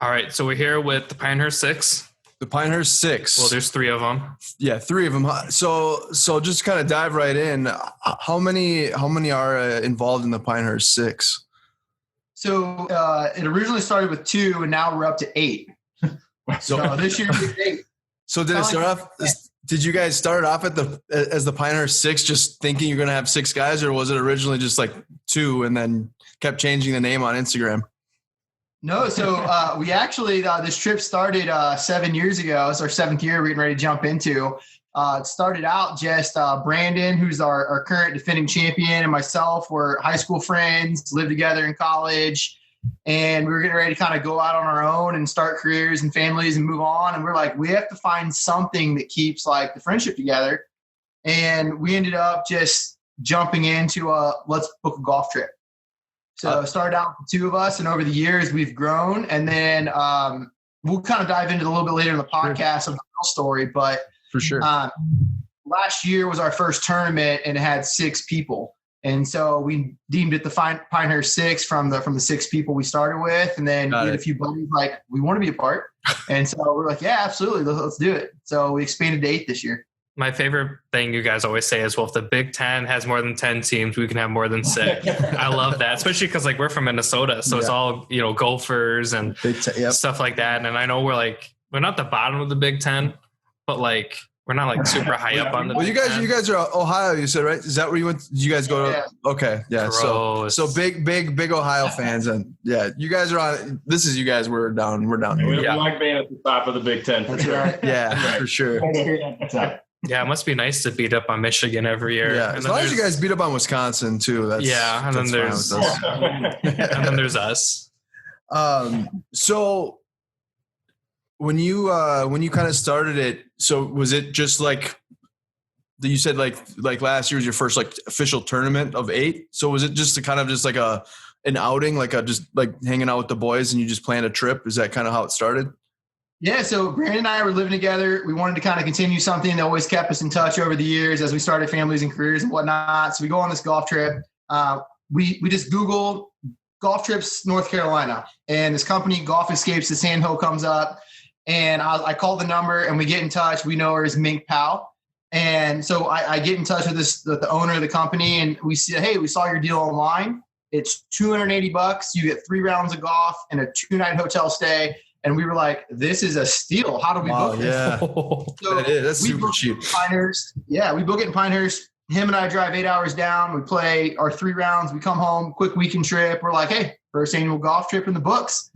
All right, so we're here with the Pinehurst Six. The Pinehurst Six. Well, there's three of them. Yeah, three of them. So just kind of dive right in. How many are involved in the Pinehurst Six? So it originally started with 2, and now we're up to 8. So this year we 8. So did it start off? Did you guys start off as the Pinehurst Six, just thinking you're going to have 6 guys, or was it originally just like 2 and then kept changing the name on Instagram? No, so we actually this trip started 7 years ago. It's our 7th year we're getting ready to jump into. It started out just Brandon, who's our current defending champion, and myself were high school friends, lived together in college, and we were getting ready to kind of go out on our own and start careers and families and move on. And we're like, we have to find something that keeps like the friendship together. And we ended up just jumping into let's book a golf trip. So it started out with 2 of us, and over the years we've grown. And then we'll kind of dive into it a little bit later in the podcast of the real story. But for sure, last year was our first tournament, and it had 6 people. And so we deemed it the Pinehurst Six from the 6 people we started with. And then we had a few buddies like, we want to be a part. And so we're like, yeah, absolutely, let's do it. So we expanded to 8 this year. My favorite thing you guys always say is, well, if the Big Ten has more than 10 teams, we can have more than 6. I love that, especially because like we're from Minnesota, so it's all golfers and stuff like that. And I know we're not the bottom of the Big Ten, but like we're not like super high up on the. Well, Big you Ten. guys are Ohio, you said, right? Is that where you went? Did you guys go to? Yeah. Okay, yeah. Gross. So big Ohio fans, and yeah, you guys are on. This is you guys. We're down. We're down. We like being at the top of the Big Ten. That's right. Yeah, for sure. Yeah, it must be nice to beat up on Michigan every year. Yeah, as long as you guys beat up on Wisconsin too. That's and then there's and then there's us. So when you kind of started it, so was it just like you said like last year was your first like official tournament of 8? So was it just like an outing, just like hanging out with the boys and you just planned a trip? Is that kind of how it started? Yeah, so Brandon and I were living together. We wanted to kind of continue something that always kept us in touch over the years as we started families and careers and whatnot. So we go on this golf trip. We just Google golf trips North Carolina, and this company, Golf Escapes the Sand Hill, comes up, and I call the number and we get in touch. We know her as Mink Powell. And so I get in touch with the owner of the company, and we say, hey, we saw your deal online. It's $280. You get 3 rounds of golf and a 2-night hotel stay. And we were like, this is a steal. How do we book this? Yeah. So that's super cheap. Pinehurst. Yeah, we book it in Pinehurst. Him and I drive 8 hours down. We play our 3 rounds. We come home, quick weekend trip. We're like, hey, first annual golf trip in the books.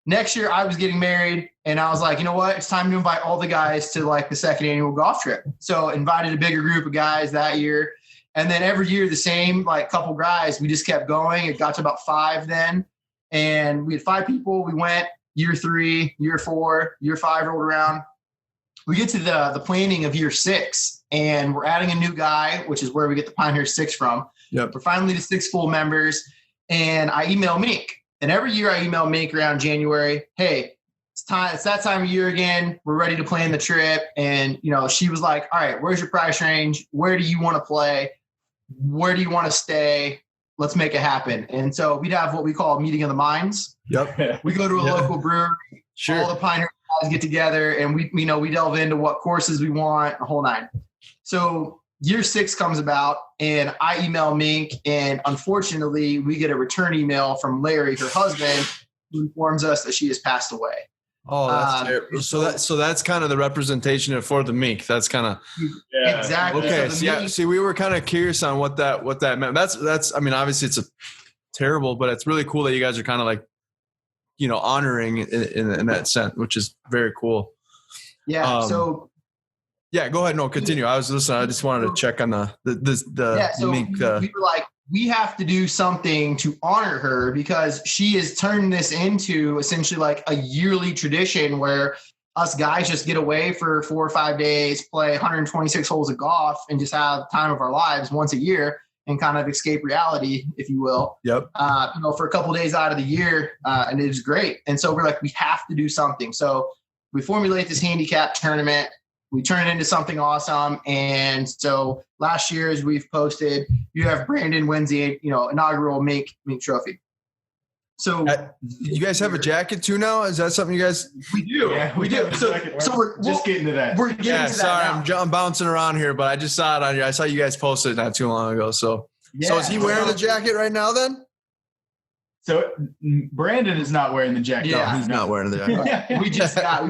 Next year, I was getting married, and I was like, you know what? It's time to invite all the guys to like the 2nd annual golf trip. So invited a bigger group of guys that year. And then every year, the same like couple guys. We just kept going. It got to about 5 then. And we had 5 people. We went. Year 3, year 4, year 5 rolled around. We get to the planning of year 6, and we're adding a new guy, which is where we get the Pinehurst 6 from. Yep. We're finally to 6 full members, and I email Mink. And every year I email Mink around January, hey, it's that time of year again. We're ready to plan the trip. And, she was like, all right, where's your price range? Where do you want to play? Where do you want to stay? Let's make it happen. And so we'd have what we call a meeting of the minds. Yep. We go to a local brewery. Sure. All the Pinehurst guys get together, and we delve into what courses we want, the whole 9. So year 6 comes about, and I email Mink, and unfortunately we get a return email from Larry, her husband, who informs us that she has passed away. Oh, that's terrible. So that's kind of the representation for the Mink. That's kind of exactly. Okay. So See, we were kind of curious on what that meant. That's. I mean, obviously it's terrible, but it's really cool that you guys are kind of like, honoring in that sense, which is very cool. Yeah. So. Yeah. Go ahead. No, continue. I was listening. I just wanted to check on the Mink. We were like, we have to do something to honor her, because she has turned this into essentially like a yearly tradition where us guys just get away for 4 or 5 days, play 126 holes of golf, and just have the time of our lives once a year and kind of escape reality, if you will. Yep. For a couple of days out of the year. And it is great. And so we're like, we have to do something. So we formulate this handicap tournament. We turn it into something awesome. And so last year, as we've posted, you have Brandon wins the inaugural Mink Trophy. So you guys have a jacket too now? Is that something you guys? We do. Yeah, we do. So we're just getting to that. We're getting to that. Sorry, I'm bouncing around here, but I just saw it on you. I saw you guys posted it not too long ago. So is he wearing the jacket right now then? So Brandon is not wearing the jacket. Yeah, no, he's not wearing the jacket. We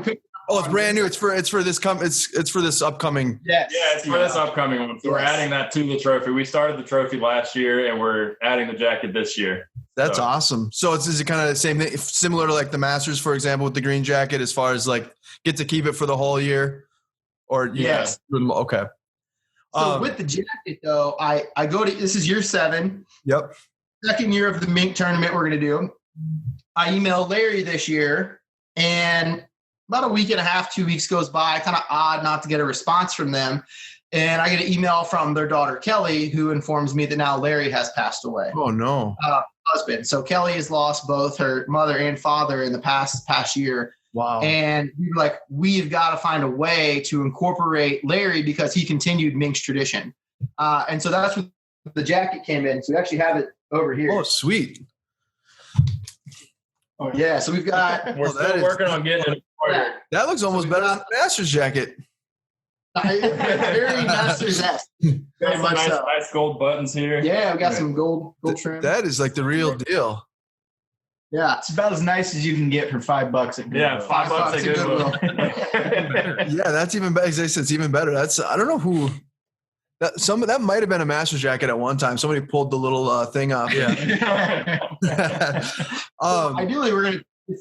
picked. Oh, it's brand new. It's for this it's for this upcoming. Yes. Yeah, it's for this upcoming one. So we're adding that to the trophy. We started the trophy last year, and we're adding the jacket this year. That's awesome. So is it kind of the same thing, similar to like the Masters, for example, with the green jacket, as far as like get to keep it for the whole year, or yes, okay. So with the jacket though, I go to this is year 7. Yep. Second year of the Mink tournament we're gonna do. I emailed Larry this year, and about a week and a half, 2 weeks goes by. Kind of odd not to get a response from them. And I get an email from their daughter, Kelly, who informs me that now Larry has passed away. Oh, no. Husband. So Kelly has lost both her mother and father in the past year. Wow. And we were like, we've got to find a way to incorporate Larry because he continued Mink's tradition. And so that's when the jacket came in. So we actually have it over here. Oh, sweet. Oh, yeah. So we've got. We're still working on getting it embroidered. That looks almost better than the Masters jacket. Very Masters-esque. Very much so. Nice gold buttons here. Yeah, we got some gold trim. That is like the real deal. Yeah, it's about as nice as you can get for $5 at Goodwill. Yeah, $5 at Goodwill. Yeah, that's even better. It's even better. That's I don't know who. That might have been a Masters jacket at one time. Somebody pulled the little thing off. Yeah. Ideally, we're gonna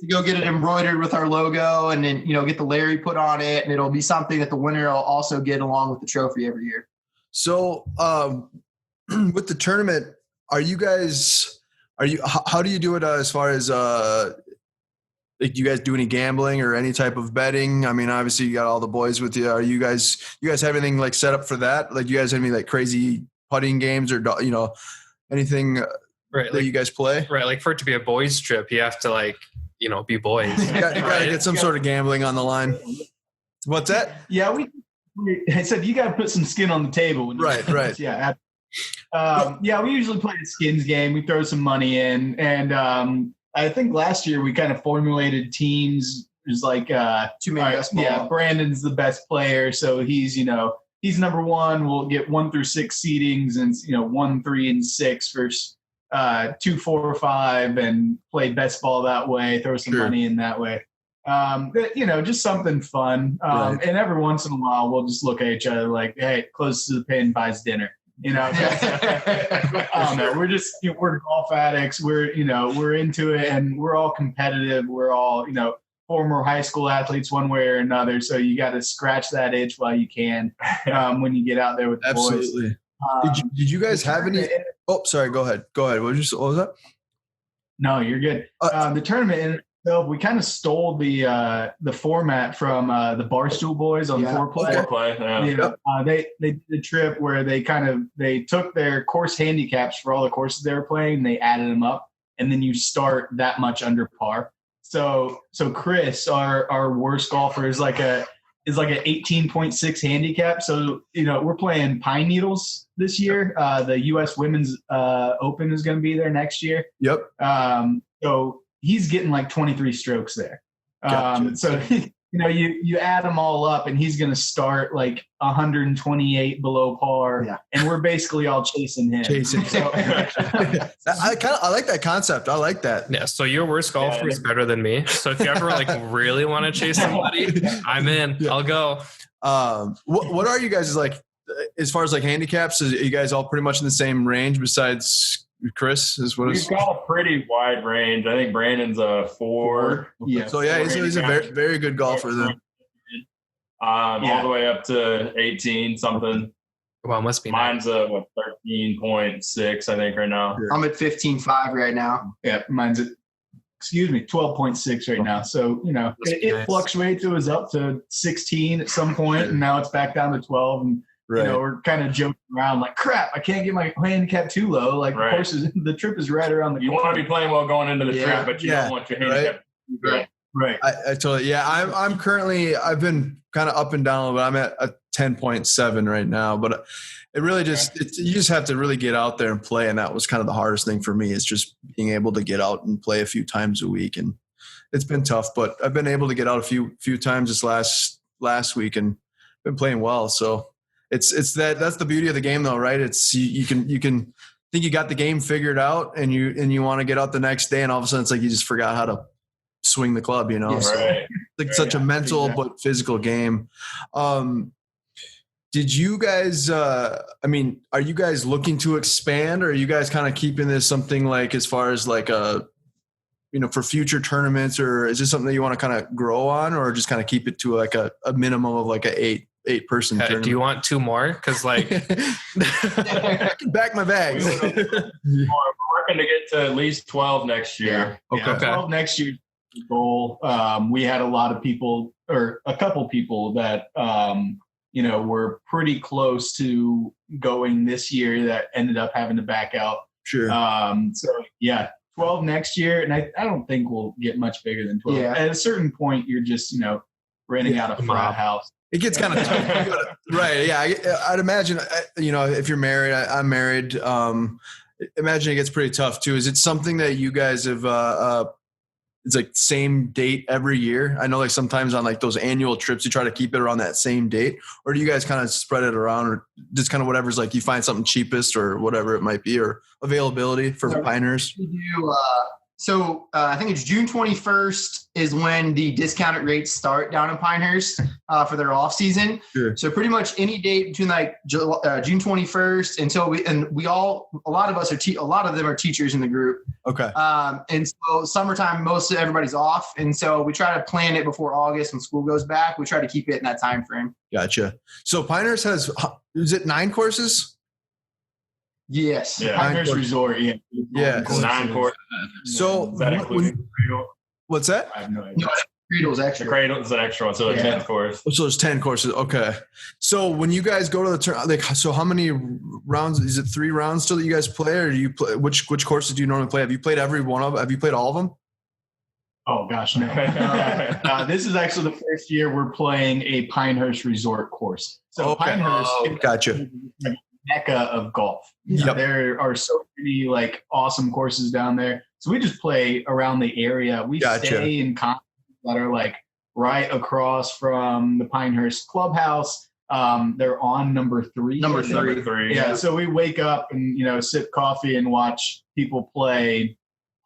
go get it embroidered with our logo, and then get the Larry put on it, and it'll be something that the winner will also get along with the trophy every year. So, with the tournament, how do you do it as far as like, do you guys do any gambling or any type of betting? I mean, obviously you got all the boys with you. Are you guys have anything like set up for that? Like, you guys have any like crazy putting games or anything that you guys play? Right, like for it to be a boys trip, you have to like be boys. You got to get some sort of gambling on the line. What's that? Yeah, I said you got to put some skin on the table. Right. Yeah. We usually play a skins game. We throw some money in, and I think last year we kind of formulated teams. There's like two-man best ball. Yeah, Brandon's the best player, so he's number 1. We'll get 1 through 6 seedings, and 1, 3, and 6 for 2, 4, 5, and play best ball that way. Throw some money in that way. Just something fun. Right. And every once in a while, we'll just look at each other like, "Hey, close to the pin buys dinner." I don't know. We're golf addicts. We're into it, and we're all competitive. We're all former high school athletes one way or another. So you got to scratch that itch while you can when you get out there with the boys. Absolutely. Did you guys have any? Oh, sorry. Go ahead. What was that? No, you're good. The tournament in itself, we kind of stole the format from the Barstool Boys on Foreplay. Foreplay, They did a trip where they took their course handicaps for all the courses they were playing, and they added them up, and then you start that much under par. So Chris, our worst golfer, is like an 18.6 handicap. So we're playing Pine Needles this year. The U.S. Women's Open is going to be there next year. Yep. So he's getting like 23 strokes there. Gotcha. So you add them all up, and he's going to start like 128 below par, and we're basically all chasing him. So, I like that concept. I like that. Yeah. So your worst golfer is better than me. So if you ever like really want to chase somebody, I'm in. Yeah. I'll go. What are you guys like as far as like handicaps? Are you guys all pretty much in the same range besides Chris? We've got a pretty wide range. I think Brandon's a 4. Yeah. So he's a very, very good golfer then. All the way up to 18 something. Well, it must be. Mine's 13.6, I think, right now. I'm at 15.5 right now. Yeah, mine's at 12.6 right now. So it fluctuates. It was up to 16 at some point, and now it's back down to 12. And we're kind of joking around like, crap, I can't get my handicap too low. Like, of course, the trip is right around the corner. You want to be playing well going into the trip, but you don't want your handicap. Right. Right. I totally, yeah. I'm currently, I've been kind of up and down, but I'm at a 10.7 right now. But it really just, you just have to really get out there and play. And that was kind of the hardest thing for me, is just being able to get out and play a few times a week. And it's been tough, but I've been able to get out a few times this last week and been playing well. So that's the beauty of the game though, right? It's you can think you got the game figured out and you want to get out the next day, and all of a sudden it's like you just forgot how to swing the club, you know? Yeah, so right. it's like such a mental but physical game. Did you guys, are you guys looking to expand, or are you guys kind of keeping this something like as far as like for future tournaments, or is this something that you want to kind of grow on, or just kind of keep it to like a minimum of like a eight person tournament? Do you want 2 more? Because like I can back my bags. We're working to get to at least 12 next year. Okay. Yeah, 12 next year's the goal. We had a lot of people, or a couple people that were pretty close to going this year that ended up having to back out. Sure. 12 next year, and I don't think we'll get much bigger than 12. Yeah. At a certain point, you're just renting out a frat house. It gets kind of tough. Right. Yeah. I'd imagine, if you're married, I'm married. Imagine it gets pretty tough too. Is it something that you guys have, it's like same date every year? I know like sometimes on like those annual trips, you try to keep it around that same date, or do you guys kind of spread it around, or just kind of whatever's like you find something cheapest or whatever it might be, or availability for Pinehurst? We do, I think it's June 21st is when the discounted rates start down in Pinehurst for their off season. Sure. So pretty much any date between like June 21st until a lot of them are teachers in the group. Okay. And so summertime, everybody's off. And so we try to plan it before August when school goes back. We try to keep it in that time frame. Gotcha. So Pinehurst has, is it 9 courses? Yes. Yeah. Pinehurst Resort, yeah. Yeah. 9 courses. So Is that including the cradle? what's that? I have no idea. No, Cradle's The extra. cradle is an extra one, so a 10th course. So there's 10 courses. Okay. So when you guys go to the turn, like, so how many rounds? Is it 3 rounds still that you guys play, or do you play? Which courses do you normally play? Have you played every one of them? Have you played all of them? Oh gosh, no. This is actually the first year we're playing a Pinehurst Resort course. So Okay. Pinehurst, Gotcha. mecca of golf. Yep. There are so many like awesome courses down there. So we just play around the area. We Gotcha. stay in conferences that are like right across from the Pinehurst clubhouse. They're on number 3. Number three. Yeah. So we wake up and sip coffee and watch people play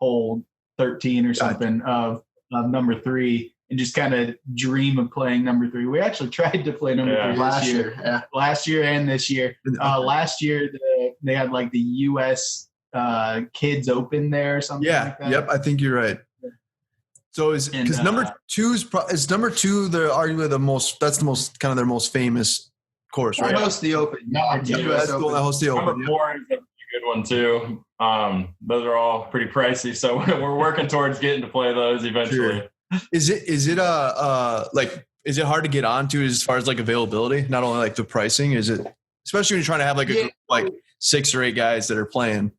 hole 13 or something of number 3. And just kind of dream of playing number 3. We actually tried to play number 3 Last year. Yeah. last year and this year. Last year they had like the U.S. Kids Open there or something. Yeah. like that. Yep. I think you're right. So because number 2 is number 2, they're arguably the most. That's the most kind of their most famous course, right? Host the Open. Not the Yeah, US that's the one Open. that hosts the Number Open. 4 is a pretty good one too. Those are all pretty pricey, so we're working towards getting to play those eventually. Sure. Is it hard to get onto as far as like availability? Not only like the pricing, is it, especially when you're trying to have like a group of, like 6 or 8 guys that are playing?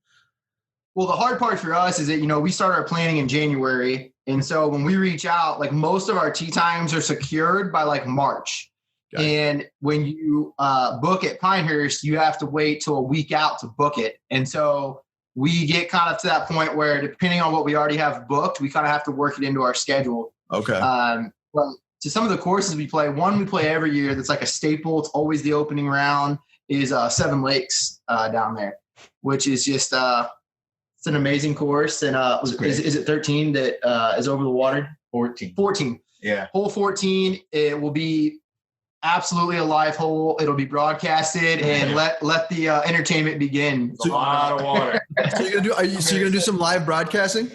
Well, the hard part for us is that, we start our planning in January. And so when we reach out, like most of our tee times are secured by like March. Gotcha. And when you book at Pinehurst, you have to wait till a week out to book it. And so we get kind of to that point where, depending on what we already have booked, we kind of have to work it into our schedule. Okay. Well, to some of the courses we play, one we play every year that's like a staple. It's always the opening round, is Seven Lakes down there, which is just it's an amazing course. And is it 13 that is over the water? 14. Yeah. Hole 14. It will be absolutely a live hole. It'll be broadcasted, and let the entertainment begin. It's a lot of water. So you're gonna do some live broadcasting?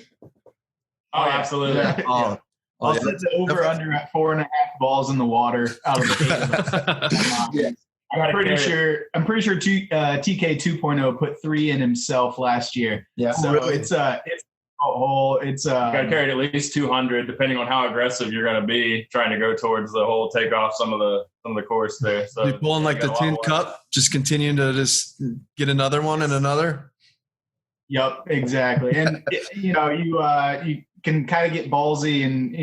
Oh, absolutely. Yeah. Oh, I'll set the over under at 4.5 balls in the water out of the game. I'm pretty sure TK 2.0 put 3 in himself last year. Yeah. So really? it's a hole. It's You got to carry it at least 200, depending on how aggressive you're going to be trying to go towards the hole, take off some of the course there. So you're pulling like the tin cup, just continuing to just get another one and another. Yep, exactly. And you can kind of get ballsy and,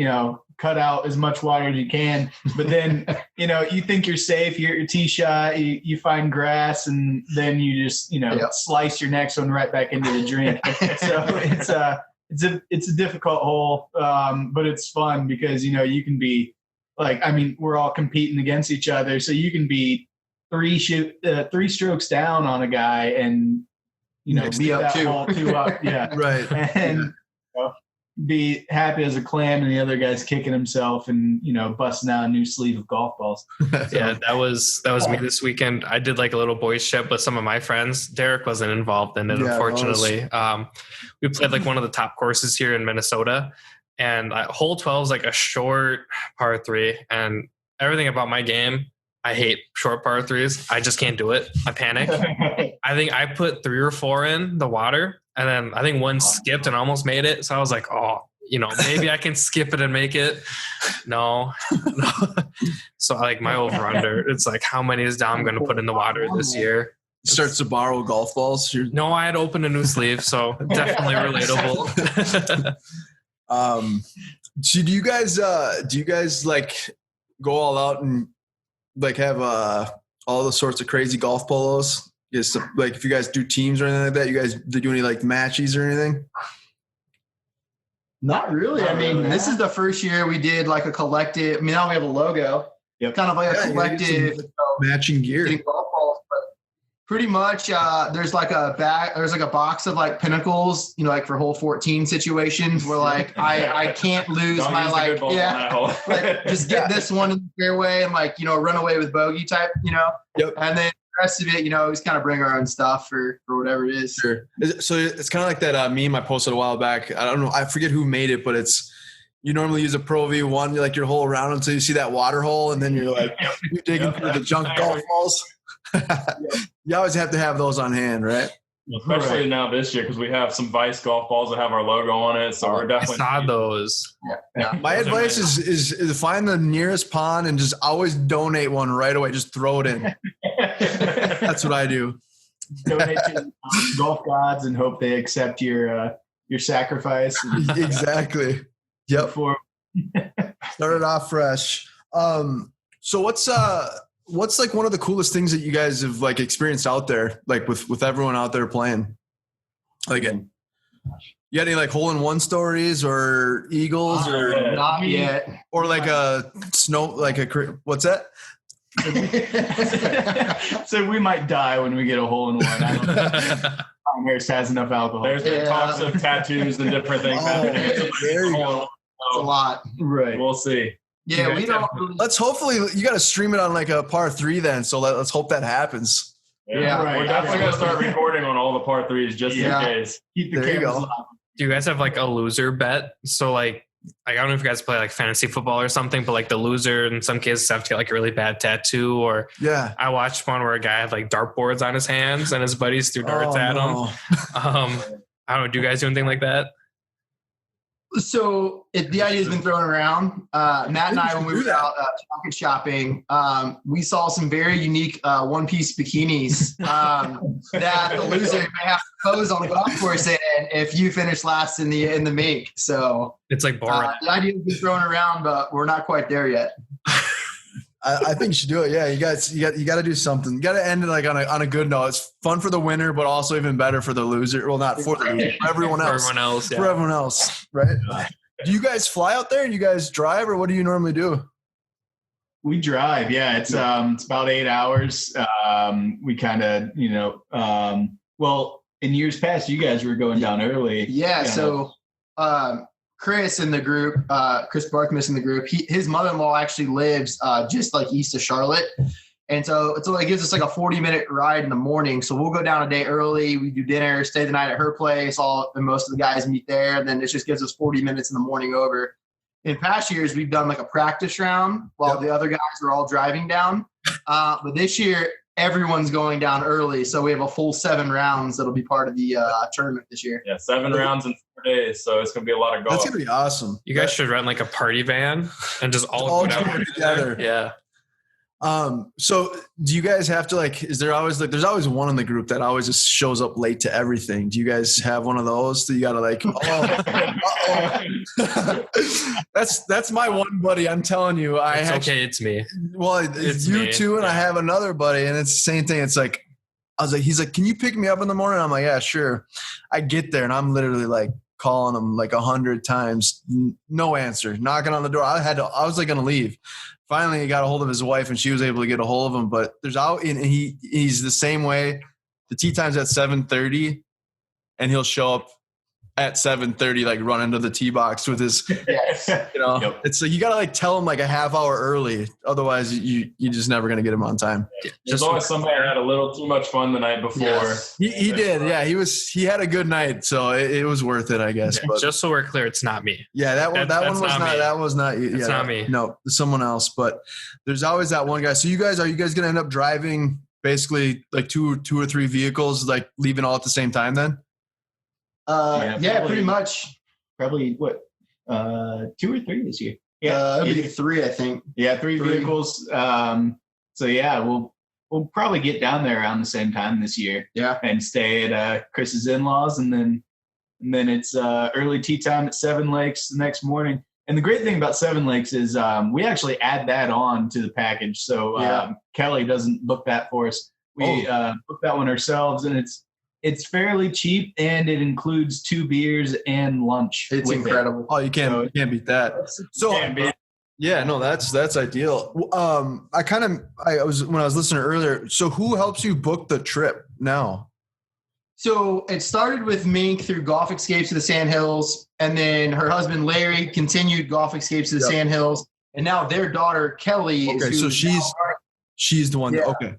cut out as much water as you can. But then, you think you're safe, you're at your tee shot, you find grass, and then you just, slice your next one right back into the drink. So it's a difficult hole, but it's fun because, you can be we're all competing against each other. So you can be 3 strokes down on a guy and, be up 2 up. Yeah. Right. And be happy as a clam, and the other guy's kicking himself and busting out a new sleeve of golf balls. Yeah, that was me this weekend. I did like a little boys trip with some of my friends. Derek wasn't involved in it, unfortunately. We played like one of the top courses here in Minnesota, and hole 12 is like a short par 3. And everything about my game, I hate short par 3s. I just can't do it. I panic. I think I put 3 or 4 in the water. And then I think one skipped and almost made it. So I was like, maybe I can skip it and make it. No. So my over under, it's like, how many is Dom going to put in the water this year? Starts to borrow golf balls. No, I had opened a new sleeve. So definitely relatable. So do you guys like go all out and like have all the sorts of crazy golf polos? Yes, like if you guys do teams or anything like that, you guys do any like matches or anything? Not really. I mean, this is the first year we did like a collective. I mean, now we have a logo, kind of like a collective matching gear. Golf balls, but pretty much, there's like a box of like pinnacles, like for hole 14 situations where like I can't lose my just get this one in the fairway and run away with bogey type, and then the rest of it, we just kind of bring our own stuff for whatever it is. Sure. So it's kind of like that meme I posted a while back. I don't know. I forget who made it, but you normally use a Pro V1, like your hole around until you see that water hole. And then you're like, you're digging through the junk golf balls. You always have to have those on hand, right? Especially now this year, because we have some Vice golf balls that have our logo on it. So we're definitely. I saw those. Yeah. My advice is find the nearest pond and just always donate one right away. Just throw it in. That's what I do. Donate to golf gods and hope they accept your sacrifice. Exactly. Yep. Start it off fresh. So what's like one of the coolest things that you guys have like experienced out there, like with everyone out there playing? Like, you got any like hole-in-one stories or eagles or not yet, or like a snow, like what's that? So we might die when we get a hole-in-one. I don't know. Pinehurst has enough alcohol. There's talks of tattoos and different things. There you go. It's a lot, right? We'll see. Yeah, we don't. Let's hopefully you got to stream it on like a par 3 then. So let's hope that happens. Yeah, right. We're definitely gonna start recording on all the par 3s just in case. Keep the cameras on. Do you guys have like a loser bet? So like I don't know if you guys play like fantasy football or something, but like the loser in some cases have to get like a really bad tattoo. Or I watched one where a guy had like dartboards on his hands and his buddies threw darts at him. I don't know. Do you guys do anything like that? So the idea has been thrown around. Matt and I, when we were out chocolate shopping, we saw some very unique one-piece bikinis that the loser may have to pose on the golf course in if you finish last in the make. So it's like boring. The idea has been thrown around, but we're not quite there yet. I think you should do it. Yeah, you got to do something. You got to end it like on a good note. It's fun for the winner, but also even better for the loser. Well, not for the loser, for everyone else. For everyone else, right? Yeah. Do you guys fly out there? Do you guys drive, or what do you normally do? We drive. Yeah, it's about 8 hours. We kind of, well, in years past, you guys were going down early. Yeah. So. Chris in the group, Chris Barkmus in the group, his mother-in-law actually lives just like east of Charlotte. And so it gives us like a 40-minute ride in the morning. So we'll go down a day early. We do dinner, stay the night at her place. And most of the guys meet there. And then it just gives us 40 minutes in the morning over. In past years, we've done like a practice round while the other guys are all driving down. But this year, everyone's going down early. So we have a full 7 rounds that'll be part of the tournament this year. Yeah, 7 rounds in 4 days. So it's going to be a lot of golf. That's going to be awesome. You guys should rent like a party van and just all go down together. Yeah. So do you guys have to is there always there's always one in the group that always just shows up late to everything. Do you guys have one of those that you gotta that's my one buddy. I'm telling you, it's me. Well, it's you me. Too. And I have another buddy and it's the same thing. It's like, he's like, can you pick me up in the morning? I'm like, yeah, sure. I get there and I'm literally calling him 100 times. No answer, knocking on the door. I was going to leave. Finally, he got a hold of his wife, and she was able to get a hold of him. But he's the same way. The tee time's at 7:30, and he'll show up at 7:30, run into the tee box with his. Yep. It's you gotta tell him a half hour early, otherwise you just never gonna get him on time. There's always somebody that had a little too much fun the night before. Yes. He did, yeah. He had a good night, so it was worth it, I guess. Yeah, but, just so we're clear, it's not me. Yeah, that one was not. It's not me. No, someone else. But there's always that one guy. So are you guys gonna end up driving basically two or three vehicles, leaving all at the same time then? Yeah, pretty much. Probably what? 2 or 3 this year. Yeah, it'll be 3, I think. Yeah, 3 vehicles. So yeah, we'll probably get down there around the same time this year. Yeah, and stay at Chris's in-laws, and then it's early tee time at Seven Lakes the next morning. And the great thing about Seven Lakes is we actually add that on to the package. So Kelly doesn't book that for us. We book that one ourselves, and it's fairly cheap, and it includes 2 beers and lunch. It's incredible. Oh, you can't beat that. So yeah, no, that's ideal. When I was listening earlier. So who helps you book the trip now? So it started with Mink through Golf Escapes to the Sandhills, and then her husband Larry continued Golf Escapes to the Sandhills, and now their daughter Kelly. Okay, so she's the one. Yeah. Okay,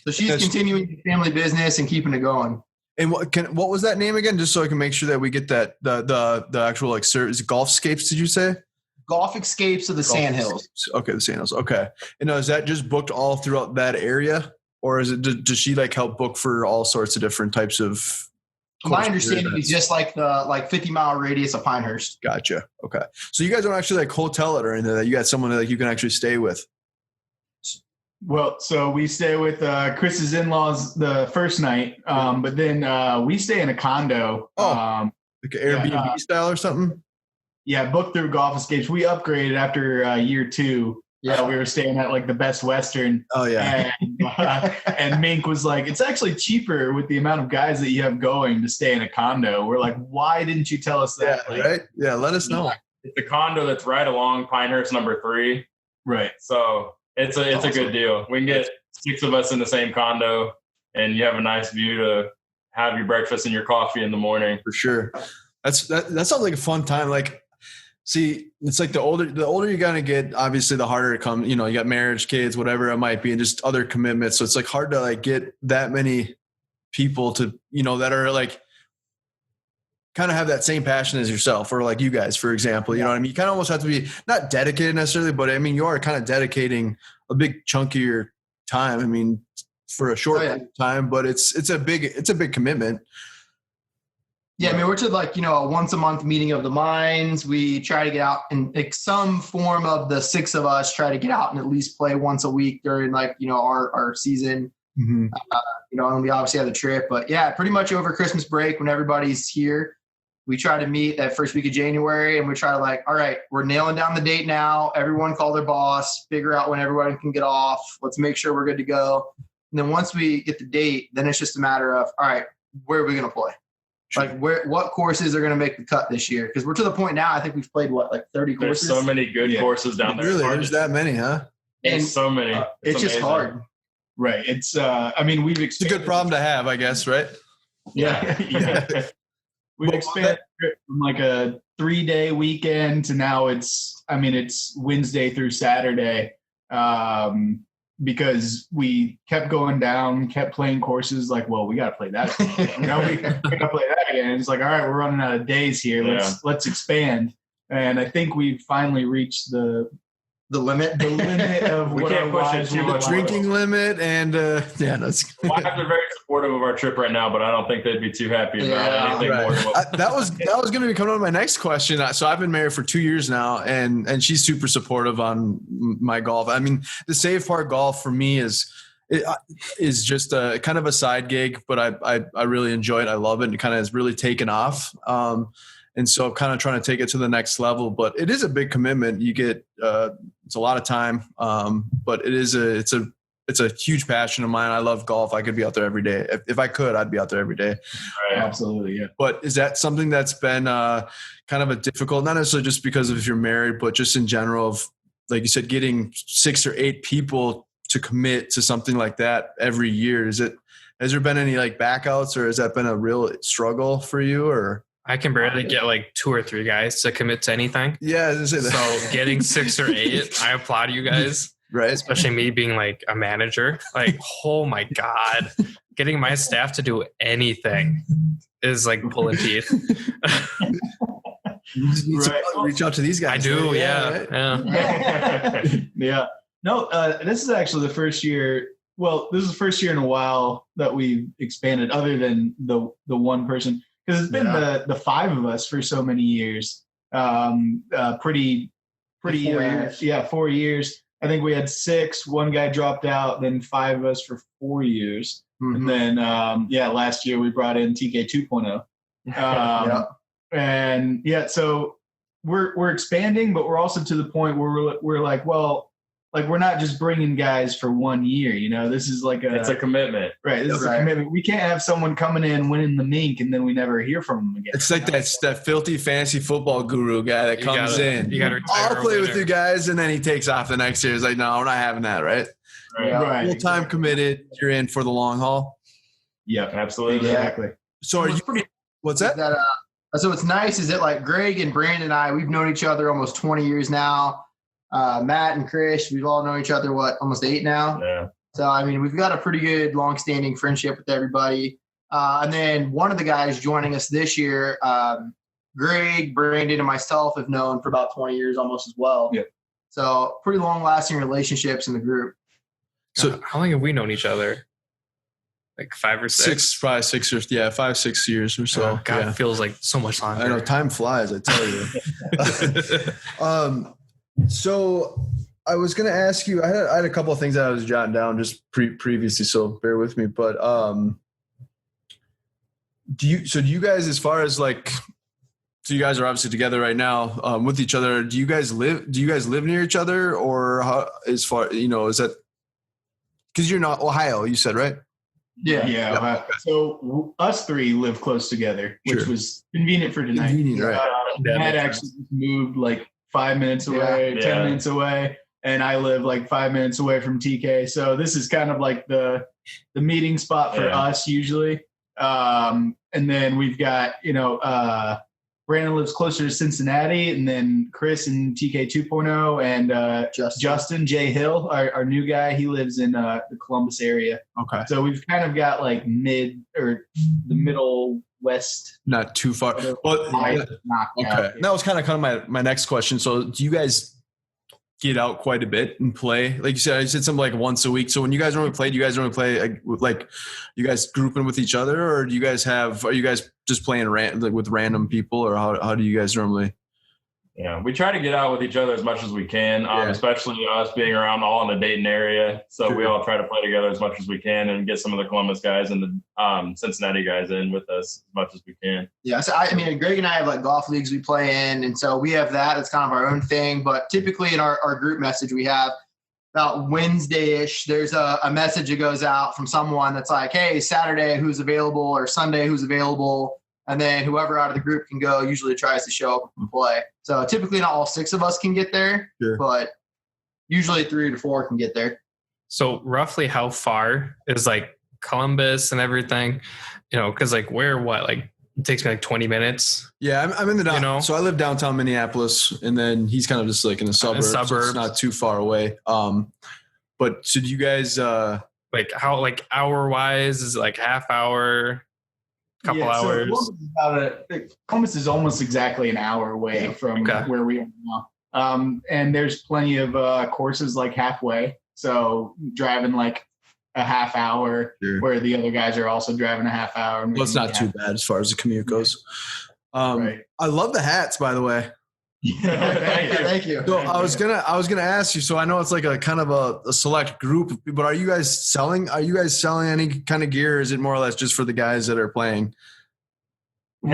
so she's continuing the family business and keeping it going. And what was that name again? Just so I can make sure that we get that the actual is it Golfscapes? Did you say? Golf Escapes of the Sandhills. Okay, the Sandhills. Okay, and now is that just booked all throughout that area, or is it does she help book for all sorts of different types of? My understanding is just the 50-mile radius of Pinehurst. Gotcha. Okay, so you guys don't actually hotel it or anything. That you got someone that you can actually stay with. Well, so we stay with Chris's in-laws the first night, but then we stay in a condo. Like an Airbnb style or something? Yeah, booked through Golf Escapes. We upgraded after year 2. Yeah, we were staying at the Best Western. Oh, yeah. And Mink was like, it's actually cheaper with the amount of guys that you have going to stay in a condo. We're like, why didn't you tell us that? Yeah, right? Yeah, let us know. It's a condo that's right along Pinehurst number 3. Right. So it's a good deal. We can get 6 of us in the same condo, and you have a nice view to have your breakfast and your coffee in the morning. For sure. That sounds like a fun time. See, it's the older you're gonna get, obviously the harder it comes. You got marriage, kids, whatever it might be, and just other commitments. So it's hard to get that many people to, that are kind of have that same passion as yourself, or you guys, for example. You know what I mean? You kind of almost have to be not dedicated necessarily, but I mean, you are kind of dedicating a big chunk of your time. I mean, for a short time, but it's a big commitment. Yeah, I mean, we're to a once a month meeting of the minds. We try to get out and some form of the 6 of us try to get out and at least play once a week during our season. Mm-hmm. And we obviously have the trip, but yeah, pretty much over Christmas break when everybody's here, we try to meet that first week of January, and we try to all right, we're nailing down the date now. Everyone call their boss, figure out when everyone can get off. Let's make sure we're good to go. And then once we get the date, then it's just a matter of, all right, where are we going to play? Sure. What courses are going to make the cut this year? Because we're to the point now, I think we've played 30 courses. There's so many good courses down there. Really? There's that many, huh? There's so many. It's just hard. Right. It's, we've expanded. It's a good problem to have, I guess, right? Yeah. We've expanded from a 3-day weekend to now it's Wednesday through Saturday. Because we kept going down, kept playing courses we got to play that. We got to play that again. It's all right, we're running out of days here. Let's expand. And I think we've finally reached the The limit of we what can't our push it lives too will much. allow. drinking limit and yeah, that's Wives are very supportive of our trip right now, but I don't think they'd be too happy about anything more than what that was going to be coming on my next question. So I've been married for 2 years now, and she's super supportive on my golf. I mean, the Save Park golf for me is just a kind of a side gig, but I really enjoy it. I love it, and it kind of has really taken off. And so I'm kind of trying to take it to the next level, but it is a big commitment. You get it's a lot of time, but it's a huge passion of mine. I love golf. I could be out there every day. If I could, I'd be out there every day. Right. Absolutely, yeah. But is that something that's been kind of a difficult, not necessarily just because of if you're married, but just in general of, like you said, getting 6 or 8 people to commit to something like that every year? Has there been any like backouts, or has that been a real struggle for you? Or I can barely get like 2 or 3 guys to commit to anything. yeah, I was gonna say that. So getting 6 or 8, I applaud you guys. Right. Especially me being like a manager. Like, oh my God, getting my staff to do anything is like pulling teeth. You just need to reach out to these guys. I do, right? yeah. Yeah. No, this is actually the first year. Well, this is the first year in a while that we've expanded, other than the one person, because it's been the 5 of us for so many years. Pretty 4 years. Yeah, 4 years. I think we had 6. One guy dropped out, then 5 of us for 4 years, and then last year we brought in TK 2.0. And so we're expanding, but we're also to the point where we're like, well, like we're not just bringing guys for 1 year, you know. This is like it's a commitment, right? This is a commitment. We can't have someone coming in, winning the mink, and then we never hear from them again. It's like that filthy fantasy football guru guy that comes in. You got to retire. I'll play with you guys, and then he takes off the next year. He's like, no, we're not having that, right? Right. Full time committed. You're in for the long haul. Yeah, absolutely, exactly. So are you? What's that? So what's nice is that like Greg and Brandon and I, we've known each other almost 20 years now. Matt and Chris, we've all known each other, almost 8 now? Yeah. So, I mean, we've got a pretty good long-standing friendship with everybody. And then one of the guys joining us this year, Greg, Brandon, and myself have known for about 20 years almost as well. Yeah. So pretty long-lasting relationships in the group. So how long have we known each other? Like 5 or 6? Probably 6 or 5, 6 years or so. Oh, God, it feels like so much longer. I know, time flies, I tell you. So I was going to ask you, I had a couple of things that I was jotting down just previously, so bear with me. But do you guys, as far as like, so you guys are obviously together right now with each other. Do you guys live near each other, or how, as far, you know, is that because you're not Ohio, you said, right? Yeah. So us 3 live close together, which was convenient for tonight. Right. Matt actually moved like 5 minutes away, 10 minutes away, and I live like 5 minutes away from TK. So this is kind of like the meeting spot for us usually. And then we've got, Brandon lives closer to Cincinnati, and then Chris and TK 2.0 and Justin J. Hill, our new guy, he lives in the Columbus area. Okay. So we've kind of got like the middle west. Not too far. Well, okay. That was kind of my next question. So do you guys get out quite a bit and play? Like you said something like once a week. So when you guys normally play, do you guys normally play like you guys grouping with each other, or are you guys just playing with random people, or how do you guys normally? Yeah, we try to get out with each other as much as we can, especially us being around all in the Dayton area. So we all try to play together as much as we can and get some of the Columbus guys and the Cincinnati guys in with us as much as we can. Yeah, so I mean, Greg and I have like golf leagues we play in, and so we have that. It's kind of our own thing. But typically in our group message we have about Wednesday-ish, there's a message that goes out from someone that's like, hey, Saturday, who's available, or Sunday, who's available. And then whoever out of the group can go usually tries to show up and play. So typically not all 6 of us can get there, but usually 3 to 4 can get there. So roughly how far is like Columbus and everything? Because like it takes me like 20 minutes. Yeah, I'm in the downtown. So I live downtown Minneapolis, and then he's kind of just like in the suburbs. So it's not too far away. But so do you guys like how like hour wise is it like half hour? Couple hours. Columbus is almost exactly an hour away from where we are now. And there's plenty of courses like halfway. So driving like a half hour where the other guys are also driving a half hour. Well, it's not too bad as far as the commute goes. Right. I love the hats, by the way. Thank you. So I was gonna ask you. So I know it's like a kind of a select group, but are you guys selling any kind of gear? Or is it more or less just for the guys that are playing? We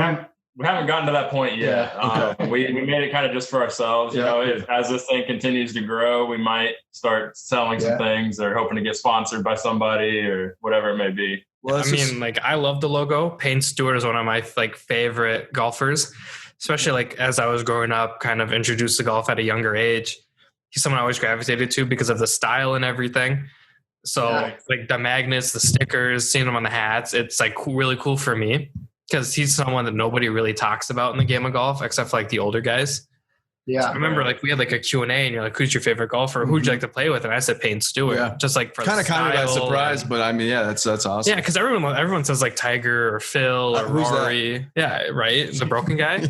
haven't gotten to that point yet. Yeah. Okay. We made it kind of just for ourselves. You know, as this thing continues to grow, we might start selling some things or hoping to get sponsored by somebody or whatever it may be. Well, I love the logo. Payne Stewart is one of my favorite golfers, especially as I was growing up, kind of introduced to golf at a younger age. He's someone I always gravitated to because of the style and everything. So the magnets, the stickers, seeing them on the hats, it's really cool for me because he's someone that nobody really talks about in the game of golf except for the older guys. Yeah. So I remember we had a Q&A and you're like, who's your favorite golfer? Mm-hmm. Who'd you like to play with? And I said Payne Stewart. Yeah. Just for kind of by surprise, but I mean, that's awesome. Yeah, because everyone says Tiger or Phil or Rory. That? Yeah, right. The broken guy.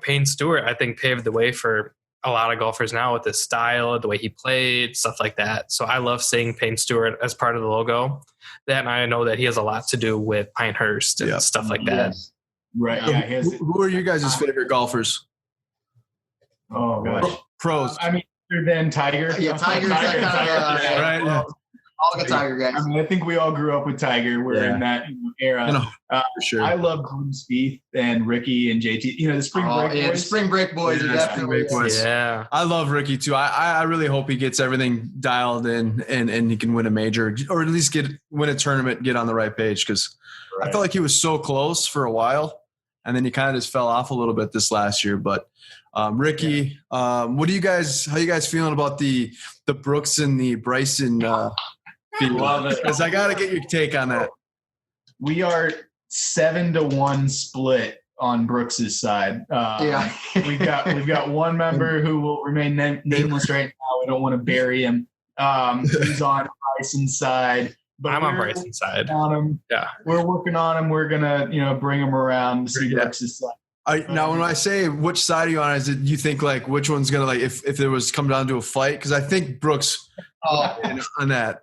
Payne Stewart, I think, paved the way for a lot of golfers now with his style, the way he played, stuff like that. So I love seeing Payne Stewart as part of the logo. And I know that he has a lot to do with Pinehurst and stuff like that. Yes. Right. Yeah. Who are you guys' favorite golfers? Oh gosh, pros. I mean, other than Tiger. Yeah, Tiger's that kind of right. All the Tiger guys. I mean, I think we all grew up with Tiger. We're in that era. For sure. I love Jordan Spieth and Ricky and JT. The Spring Break boys. The Spring Break boys are definitely boys. Yeah, I love Ricky too. I really hope he gets everything dialed in and he can win a major or at least win a tournament, get on the right page because I felt like he was so close for a while and then he kind of just fell off a little bit this last year, but. Ricky, how you guys feeling about the Brooks and the Bryson Love it. Because I got to get your take on that. We are 7-1 split on Brooks's side. We've got one member who will remain nameless right now. We don't want to bury him. He's on Bryson's side. But I'm on Bryson's side. On him. Yeah, we're working on him. We're gonna bring him around to see Brooks's side. Now, when I say which side are you on, is it you think which one's gonna if there was come down to a fight? Because I think Brooks on that.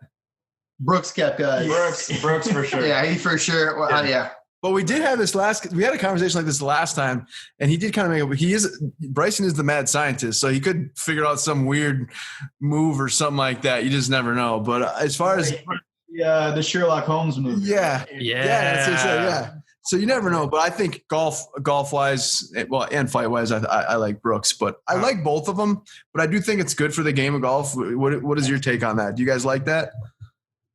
Brooks kept Brooks for sure. Yeah, he for sure. Well, yeah. But we did have we had a conversation like this last time, and he did kind of Bryson is the mad scientist, so he could figure out some weird move or something like that. You just never know. But as far as the Sherlock Holmes movie. Yeah. That's what yeah. So you never know, but I think golf wise, and fight wise, I like Brooks, but I like both of them. But I do think it's good for the game of golf. What is your take on that? Do you guys like that?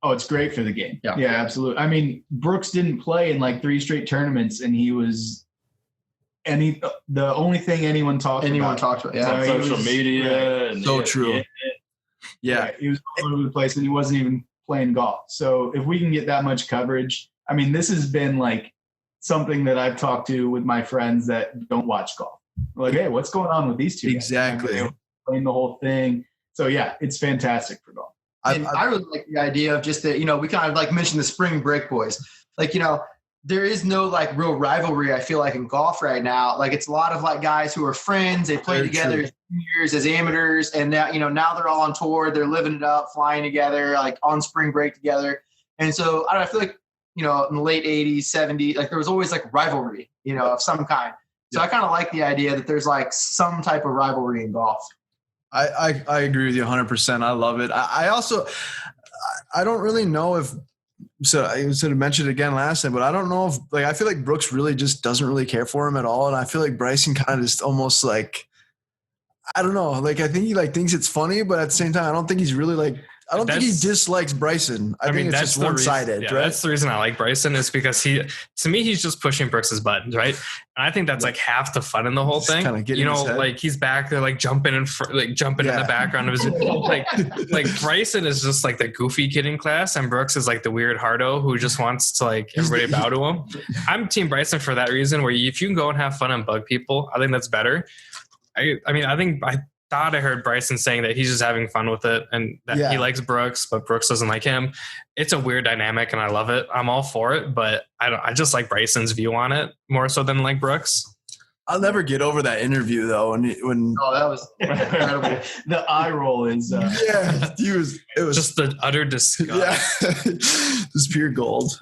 Oh, it's great for the game. Yeah, absolutely. I mean, Brooks didn't play in 3 straight tournaments, and he was the only thing anyone talked about. Yeah, on social media. And so true. Yeah, he was all over the place, and he wasn't even playing golf. So if we can get that much coverage, I mean, this has been something that I've talked to with my friends that don't watch golf. Hey, what's going on with these two guys? Exactly. Playing the whole thing. So yeah, it's fantastic for golf. And I really like the idea of just that, we kind of mentioned the Spring Break boys. There is no real rivalry, I feel in golf right now. It's a lot of guys who are friends. They play together years as amateurs, and now now they're all on tour. They're living it up, flying together, on spring break together. And so I feel in the late 80s, 70s, there was always rivalry, of some kind. So I kind of like the idea that there's some type of rivalry in golf. I agree with you 100%. I love it. I also, I don't really know if, so I sort of mentioned it again last time, but I don't know if I feel like Brooks really just doesn't really care for him at all. And I feel like Bryson kind of just almost I don't know. I think he thinks it's funny, but at the same time, I don't think he's really I don't think he dislikes Bryson. I think it's just one-sided, right? That's the reason I like Bryson is because to me, he's just pushing Brooks's buttons, right? And I think that's half the fun in the whole thing. He's back there jumping in the background of his Bryson is just the goofy kid in class, and Brooks is the weird hardo who just wants to everybody bow to him. I'm Team Bryson for that reason. Where if you can go and have fun and bug people, I think that's better. I thought I heard Bryson saying that he's just having fun with it and that he likes Brooks, but Brooks doesn't like him. It's a weird dynamic and I love it. I'm all for it, but I just like Bryson's view on it more so than Brooks. I'll never get over that interview though. When that was incredible. The eye roll is yeah, it was just the utter disgust. Yeah, just pure gold.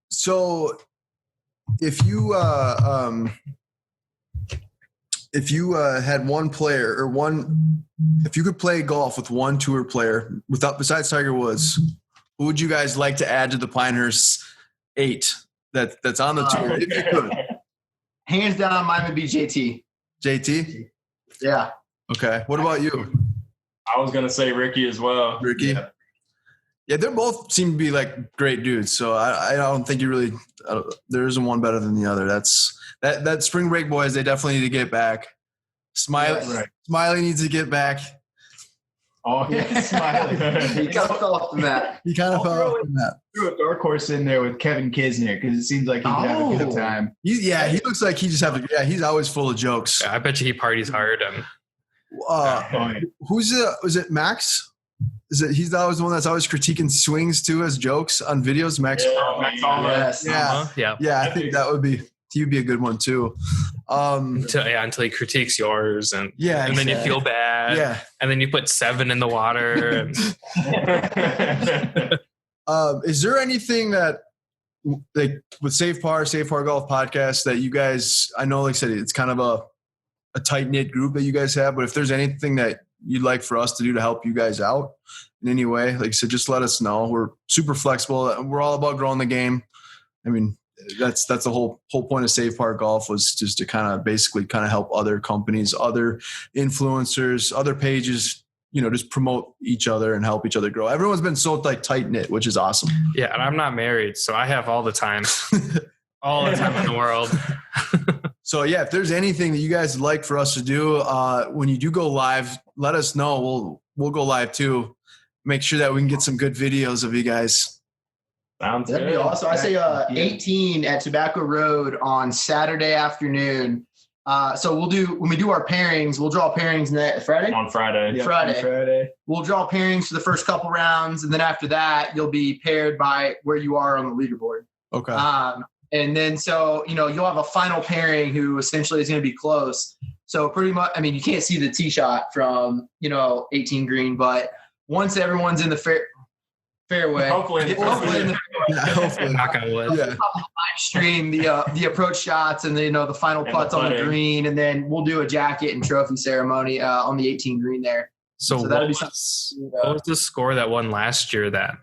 So if you had one player if you could play golf with one tour player besides Tiger Woods, who would you guys like to add to the Pinehurst 8 that's on the tour? If you could. Hands down, mine would be JT. JT? Yeah. Okay. What about you? I was gonna say Ricky as well. Ricky? Yeah, they both seem to be like great dudes. So I don't think there isn't one better than the other. That spring break boys, they definitely need to get back. Smiley needs to get back. Oh yeah, Smiley. He kind of fell off the map. Threw a dark horse in there with Kevin Kisner because it seems like he could have a good time. He looks like he just he's always full of jokes. Yeah, I bet you he parties hard. And who's it? Was it Max? He's always the one that's always critiquing swings too as jokes on videos? Max. Yes. Yeah. I think he would be a good one too. Until he critiques yours and then you feel bad. Yeah. And then you put 7 in the water. And is there anything that like with Safe Par Golf podcast that you guys, I know, like I said, it's kind of a tight knit group that you guys have, but if there's anything that you'd like for us to do to help you guys out in any way, like I said, just let us know. We're super flexible. We're all about growing the game. I mean, that's the whole point of Safe Par Golf was just to kind of help other companies, other influencers, other pages, just promote each other and help each other grow. Everyone's been so like tight knit, which is awesome. Yeah. And I'm not married, so I have all the time, all the time in the world. So yeah, if there's anything that you guys would like for us to do, when you do go live, let us know. We'll go live too. Make sure that we can get some good videos of you guys. That'd be awesome. I say 18 at Tobacco Road on Saturday afternoon. So when we do our pairings, we'll draw pairings Friday? On Friday. Yep, Friday. We'll draw pairings for the first couple rounds. And then after that, you'll be paired by where you are on the leaderboard. Okay. And then, you'll have a final pairing who essentially is going to be close. So pretty much, I mean, you can't see the tee shot from, 18 green, but once everyone's in the fairway, hopefully knock on wood. Live stream the approach shots and the final putts on the green, and then we'll do a jacket and trophy ceremony on the 18 green there. So what was the score that won last year? That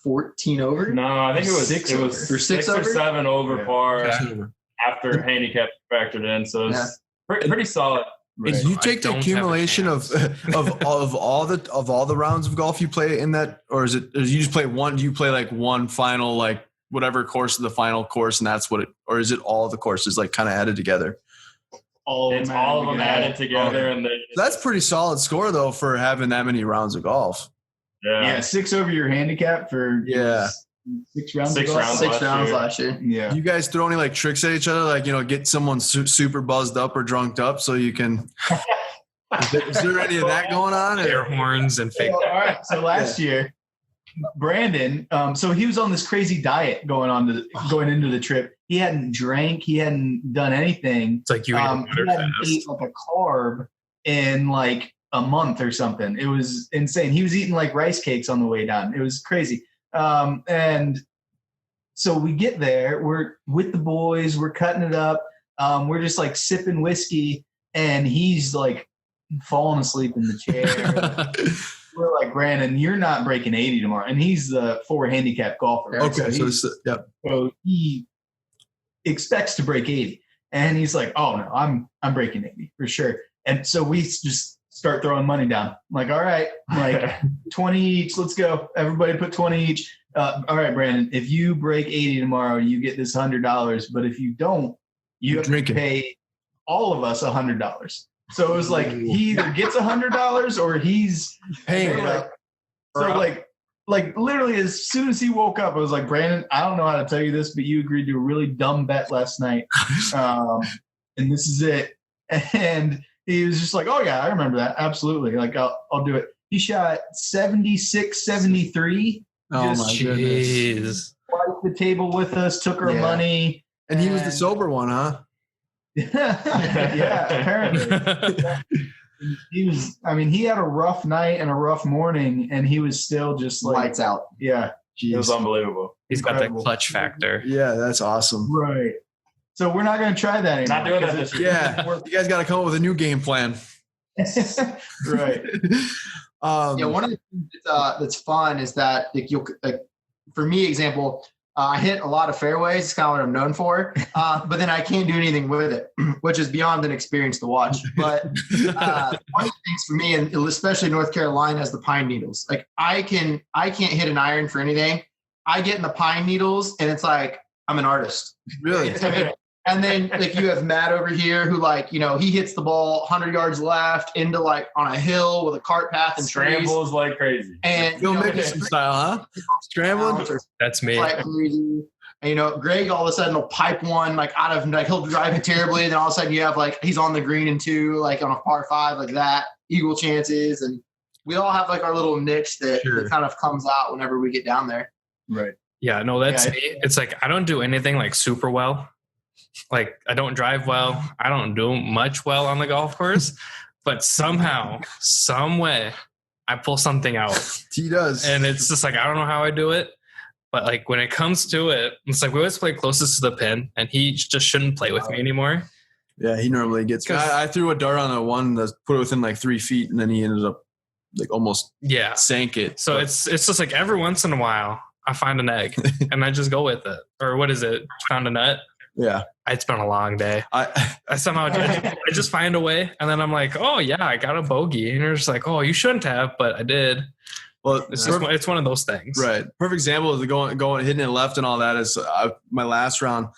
14 over? No, I think it was 6 or 7 over par after handicap factored in. So it's pretty solid. Right. Did you take the accumulation of all the rounds of golf you play in that, or is you just play one? Do you play like one final, like whatever course of the final course, and that's what or is it all the courses like kind of added together? All of them added together, and that's pretty solid score though for having that many rounds of golf. Yeah, 6 over your handicap for 6 rounds. 6 rounds last year. Yeah. You guys throw any like tricks at each other, like get someone super buzzed up or drunked up, so you can. Is there any of that going on? Air horns and fake. All right. So last year, Brandon, so he was on this crazy diet going into the trip. He hadn't drank. He hadn't done anything. It's like you hadn't ate like a carb in like a month or something. It was insane. He was eating like rice cakes on the way down. It was crazy. And so we get there, we're with the boys, we're cutting it up. We're just like sipping whiskey, and he's like falling asleep in the chair. We're like, Brandon, you're not breaking 80 tomorrow. And he's the 4 handicap golfer. Right? Okay. So he expects to break 80. And he's like, oh no, I'm breaking 80 for sure. And so we just start throwing money down. I'm like, all right, like 20 each. Let's go. Everybody put 20 each. All right, Brandon, if you break 80 tomorrow, you get this $100. But if you don't, you have to pay all of us $100. So it was like he either gets $100 or he's paying. Like literally as soon as he woke up, I was like, Brandon, I don't know how to tell you this, but you agreed to a really dumb bet last night. And this is it. And he was just like, oh yeah, I remember that. Absolutely. Like I'll do it. He shot 76, 73. Oh my goodness. Wiped the table with us, took our money. And he was the sober one, huh? Yeah, apparently. He had a rough night and a rough morning, and he was still just like lights out. Yeah. Jeez. It was unbelievable. He's got that clutch factor. Yeah, that's awesome. Right. So we're not going to try that anymore. Not doing that this year. Yeah, you guys got to come up with a new game plan. Right. One of the things that's fun is that for me, example, I hit a lot of fairways. It's kind of what I'm known for, but then I can't do anything with it, which is beyond an experience to watch. But one of the things for me, and especially North Carolina, is the pine needles. Like I can't hit an iron for anything. I get in the pine needles, and it's like I'm an artist. Really? And then like you have Matt over here who he hits the ball 100 yards left into like on a hill with a cart path and scrambles like crazy. And Bill Mickelson style, huh? Scrambling. That's me. Like crazy. And Greg all of a sudden will pipe one like out of like he'll drive it terribly, and then all of a sudden you have like he's on the green in 2, like on a par 5 like that, eagle chances, and we all have like our little niche that kind of comes out whenever we get down there. Right. Yeah, no, that's me. It's like I don't do anything like super well. Like I don't drive well. I don't do much well on the golf course, but somehow, some way, I pull something out. He does. And it's just like, I don't know how I do it, but like when it comes to it, it's like we always play closest to the pin, and he just shouldn't play with me anymore. Yeah, he normally gets. I threw a dart on a one that put it within like 3 feet, and then he ended up like almost sank it. So it's just like every once in a while I find an egg and I just go with it. Or what is it? Found a nut? Yeah. It's been a long day. I somehow I just find a way, and then I'm like, oh yeah, I got a bogey, and you're just like, oh, you shouldn't have, but I did. Well, it's one of those things, right? Perfect example of the going hitting it left and all that is my last round.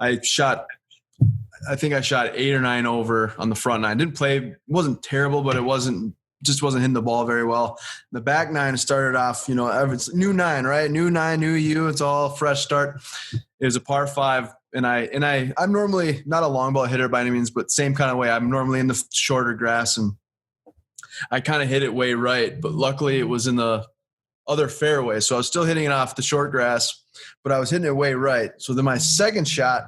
I think I shot 8 or 9 over on the front 9. Didn't play, wasn't terrible, but it wasn't hitting the ball very well. The back 9 started off, it's new 9, right? New 9, new you. It's all fresh start. It was a par 5. And I'm normally not a long ball hitter by any means, but same kind of way. I'm normally in the shorter grass, and I kind of hit it way right, but luckily it was in the other fairway. So I was still hitting it off the short grass, but I was hitting it way right. So then my second shot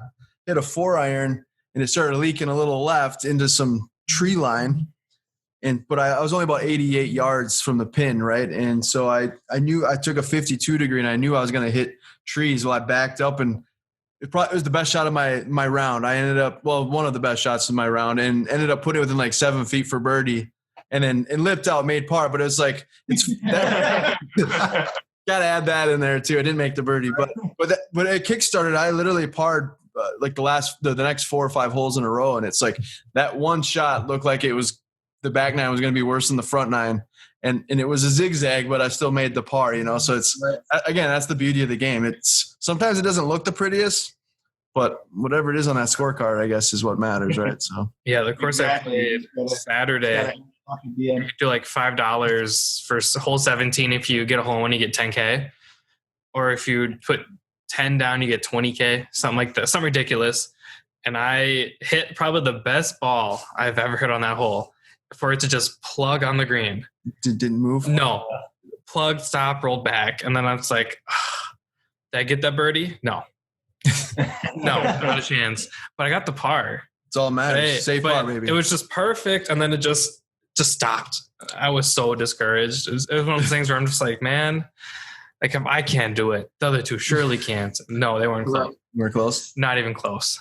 hit a 4-iron, and it started leaking a little left into some tree line. But I was only about 88 yards from the pin, right? And so I knew I took a 52 degree, and I knew I was going to hit trees. Well, I backed up, and it was the best shot of my round. I ended up, one of the best shots of my round, and ended up putting it within like 7 feet for birdie, and then it lipped out, made par. But it was like, got to add that in there too. I didn't make the birdie, but it kickstarted. I literally parred like the next 4 or 5 holes in a row, and it's like that one shot looked like it was the back 9 was going to be worse than the front 9. And it was a zigzag, but I still made the par, So it's, again, that's the beauty of the game. It's sometimes it doesn't look the prettiest, but whatever it is on that scorecard, I guess, is what matters, right? So yeah, the course I played Saturday, you could do like $5 for hole 17. If you get a hole 1, you get 10K, or if you put 10 down, you get 20K, something like that, something ridiculous. And I hit probably the best ball I've ever hit on that hole, for it to just plug on the green. Didn't move? No. Plug, stop, rolled back. And then I was like, did I get that birdie? No. No, not a chance. But I got the par. It's all matters. Safe par, baby. It was just perfect, and then it just stopped. I was so discouraged. It was one of those things where I'm just like, man, like if I can't do it, the other two surely can't. No, they weren't close. We're close? Not even close.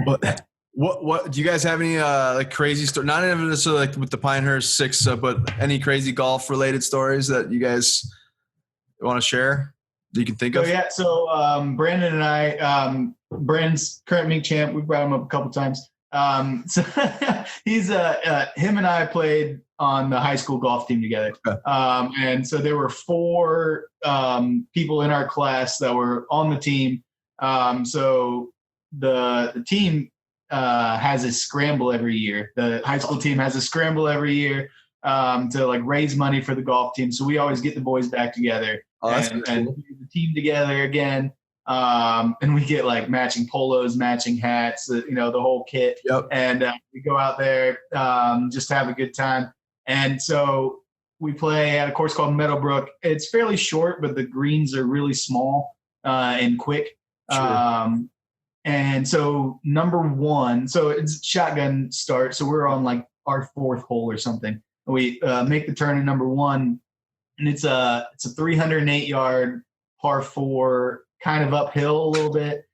But what do you guys have any like crazy story? Not even necessarily like with the Pinehurst 6, but any crazy golf related stories that you guys want to share that you can think of? So Brandon and I, Brandon's current meet champ. We brought him up a couple times. So he's him and I played on the high school golf team together. Okay. And so there were 4 people in our class that were on the team. So the team has a scramble every year. The high school team has a scramble every year to like raise money for the golf team. So we always get the boys back together and the team together again. And we get like matching polos, matching hats, the whole kit. Yep. And we go out there just to have a good time. And so we play at a course called Meadowbrook. It's fairly short, but the greens are really small and quick. Sure. And so number one, so it's shotgun start. So we're on like our fourth hole or something. We make the turn in number one, and it's a 308 yard par 4, kind of uphill a little bit.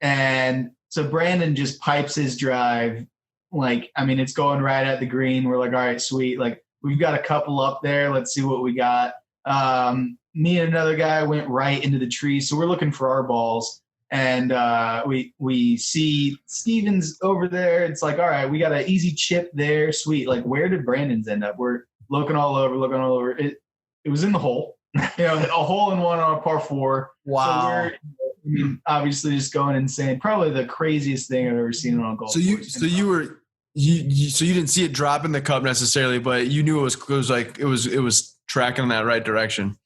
And so Brandon just pipes his drive. Like, I mean, it's going right at the green. We're like, all right, sweet. Like, we've got a couple up there. Let's see what we got. Me and another guy went right into the tree. So we're looking for our balls. And we see Stevens over there. It's like, all right, we got an easy chip there. Sweet. Like, where did Brandon's end up? We're looking all over. It was in the hole. A hole in one on a par 4. Wow. So obviously just going insane. Probably the craziest thing I've ever seen on a golf course. So you didn't see it drop in the cup necessarily, but you knew it was tracking in that right direction.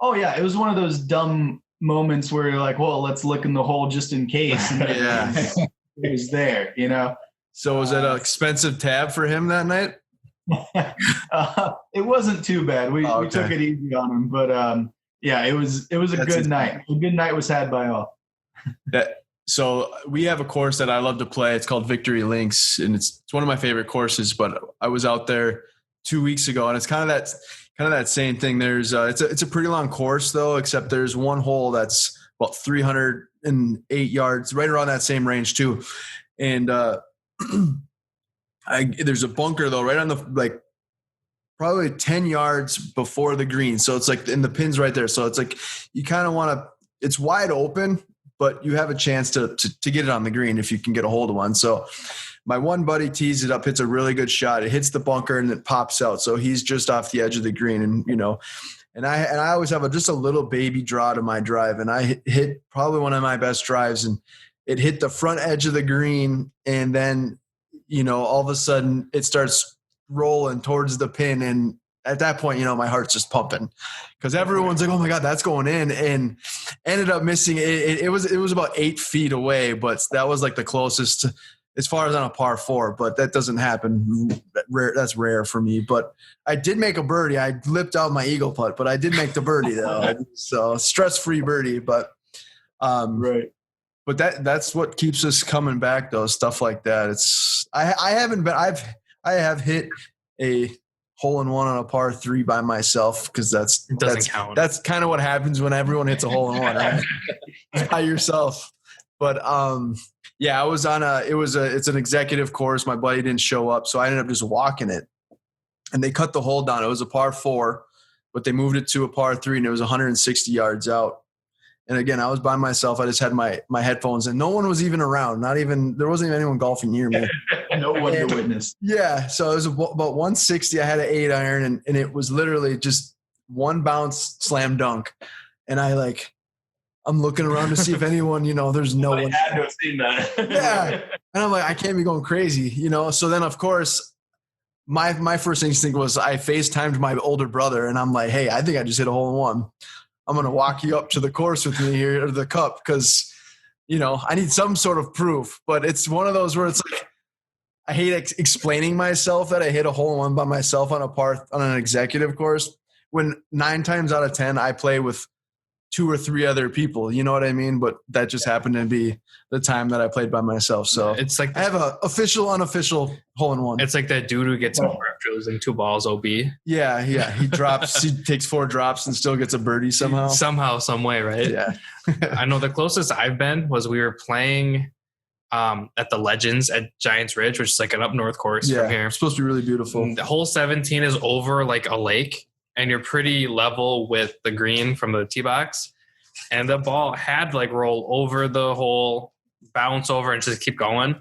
Oh yeah, it was one of those dumb moments where you're like, well, let's look in the hole just in case. And yeah, it was there. So was it an expensive tab for him that night? It wasn't too bad. We took it easy on him, but yeah, it was a good night. A good night was had by all. So we have a course that I love to play. It's called Victory Links, and it's one of my favorite courses. But I was out there 2 weeks ago, and it's kind of that same thing. There's it's a pretty long course though, except there's one hole that's about 308 yards, right around that same range too, and there's a bunker though, right on the probably 10 yards before the green. So it's like, and the pin's right there. So it's like, you kind of want to, it's wide open, but you have a chance to get it on the green if you can get a hold of one. So my one buddy tees it up, hits a really good shot. It hits the bunker and it pops out. So he's just off the edge of the green, and I always have just a little baby draw to my drive. And I hit probably one of my best drives, and it hit the front edge of the green. And then, all of a sudden it starts rolling towards the pin, and at that point, my heart's just pumping because everyone's like, "Oh my God, that's going in!" And ended up missing it. It was about 8 feet away, but that was like the closest as far as on a par 4. But that doesn't happen. That's rare for me. But I did make a birdie. I lipped out my eagle putt, but I did make the birdie though. So stress-free birdie. But right. But that's what keeps us coming back though. Stuff like that. I have hit a hole-in-one on a par 3 by myself because that's count. That's kind of what happens when everyone hits a hole-in-one, right? By yourself. But yeah, I was on it's an executive course. My buddy didn't show up, so I ended up just walking it. And they cut the hole down. It was a par 4, but they moved it to a par 3, and it was 160 yards out. And again, I was by myself. I just had my headphones, and no one was even around. There wasn't even anyone golfing near me. No one to witness. Yeah. So it was about 160. I had an 8-iron, and it was literally just one bounce, slam dunk. And I'm looking around to see if anyone, there's no one. I had to have seen that. Yeah. And I'm like, I can't be going crazy, So then, of course, my first instinct was I FaceTimed my older brother, and I'm like, hey, I think I just hit a hole-in-one. I'm going to walk you up to the course with me here, or the cup, because, I need some sort of proof. But it's one of those where it's like, I hate explaining myself that I hit a hole-in-one by myself on an executive course, when 9 times out of 10 I play with 2 or 3 other people. You know what I mean? But that just happened to be the time that I played by myself. So it's like I have an official, unofficial hole-in-one. It's like that dude who gets over after losing 2 balls OB. Yeah. He takes 4 drops and still gets a birdie somehow. Somehow, some way, right? Yeah. I know the closest I've been was we were playing at the Legends at Giants Ridge, which is like an up north course from here. It's supposed to be really beautiful. The hole 17 is over like a lake, and you're pretty level with the green from the tee box. And the ball had roll over the hole, bounce over, and just keep going.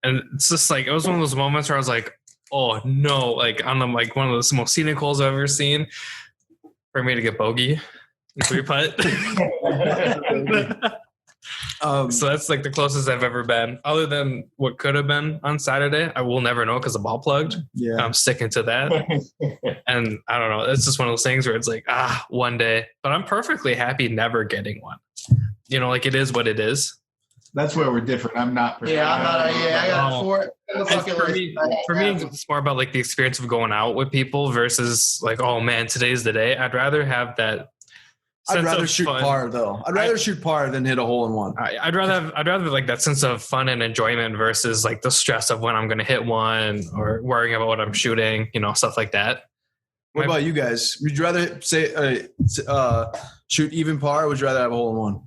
And it's just it was one of those moments where I was like, oh no, on the one of the most scenic holes I've ever seen, for me to get bogey and 3-putt. So that's the closest I've ever been, other than what could have been on Saturday. I will never know because the ball plugged. Yeah, I'm sticking to that. And I don't know. It's just one of those things where it's one day. But I'm perfectly happy never getting one. It is what it is. That's where we're different. I'm not. Yeah, I'm not. I got 4. For me, it's more about the experience of going out with people versus oh man, today's the day. I'd rather have that I'd rather shoot par though. I'd rather shoot par than hit a hole in one. I'd rather have like that sense of fun and enjoyment versus like the stress of when I'm going to hit one or worrying about what I'm shooting, stuff like that. What about you guys? Would you rather shoot even par, or would you rather have a hole in one?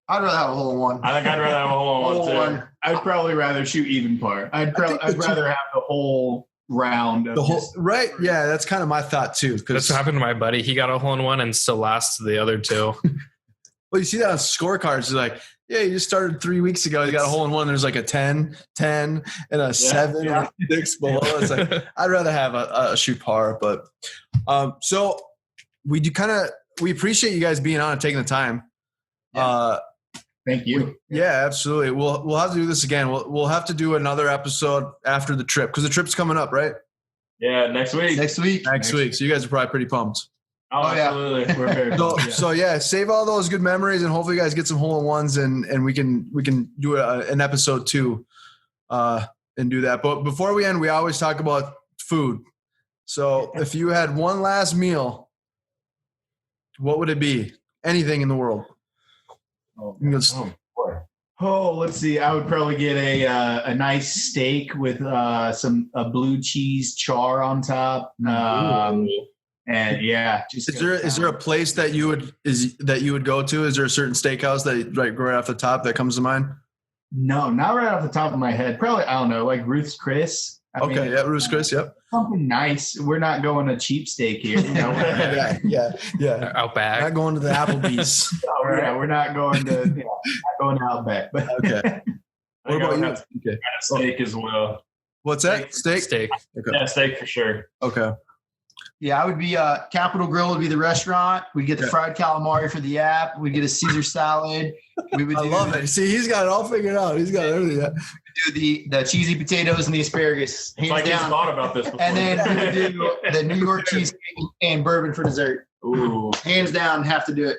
I'd rather have a hole in one. I think I'd rather have a hole in one too. I'd probably rather shoot even par. I'd rather have the whole round. Right? Yeah, that's kind of my thought too. That's what happened to my buddy. He got a hole in one and still lost the other two. Well, you see that on scorecards. It's like, yeah, you just started 3 weeks ago. You got a hole in one. There's like a 10, and a 7, and a 6 below. It's like, I'd rather have a shoot par. But so we appreciate you guys being on and taking the time. Thank you. Yeah, absolutely. We'll have to do this again. We'll have to do another episode after the trip, because the trip's coming up, right? Yeah, next week. Next week. So you guys are probably pretty pumped. Oh, absolutely. Yeah. We're very pumped. So save all those good memories, and hopefully you guys get some hole in ones, and we can do an episode 2 and do that. But before we end, we always talk about food. So if you had one last meal, what would it be? Anything in the world. Let's see. I would probably get a nice steak with a blue cheese char on top. And yeah, just is there a place that you would go to? Is there a certain steakhouse that right off the top that comes to mind? No, not right off the top of my head. Probably, I don't know, like Ruth's Chris. Ruth's Chris. Yep. Something nice. We're not going to cheap steak here. Yeah. Outback. Not going to the Applebee's. We're not going to Outback. But okay. What about you? Okay. Steak as well. What's that? Steak. Okay. Yeah, steak for sure. Okay. Yeah, I would be Capital Grill would be the restaurant. We'd get the fried calamari for the app. We'd get a Caesar salad. I love it. See, he's got it all figured out. He's got everything. Do the cheesy potatoes and the asparagus. It's like he's thought about this before. And then we would do the New York cheesecake and bourbon for dessert. Ooh. Hands down, have to do it.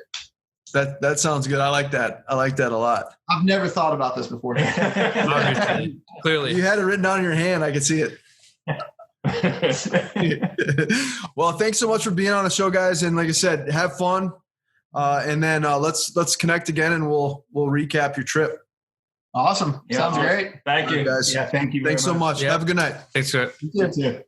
That sounds good. I like that. I like that a lot. I've never thought about this before. Clearly. You had it written down in your hand. I could see it. Well, thanks so much for being on the show, guys. And like I said, have fun. And then let's connect again, and we'll recap your trip. Awesome. Sounds great. Thank you, guys. Yeah, thank you. Thanks so much. Yeah. Have a good night. Thanks for it. You too.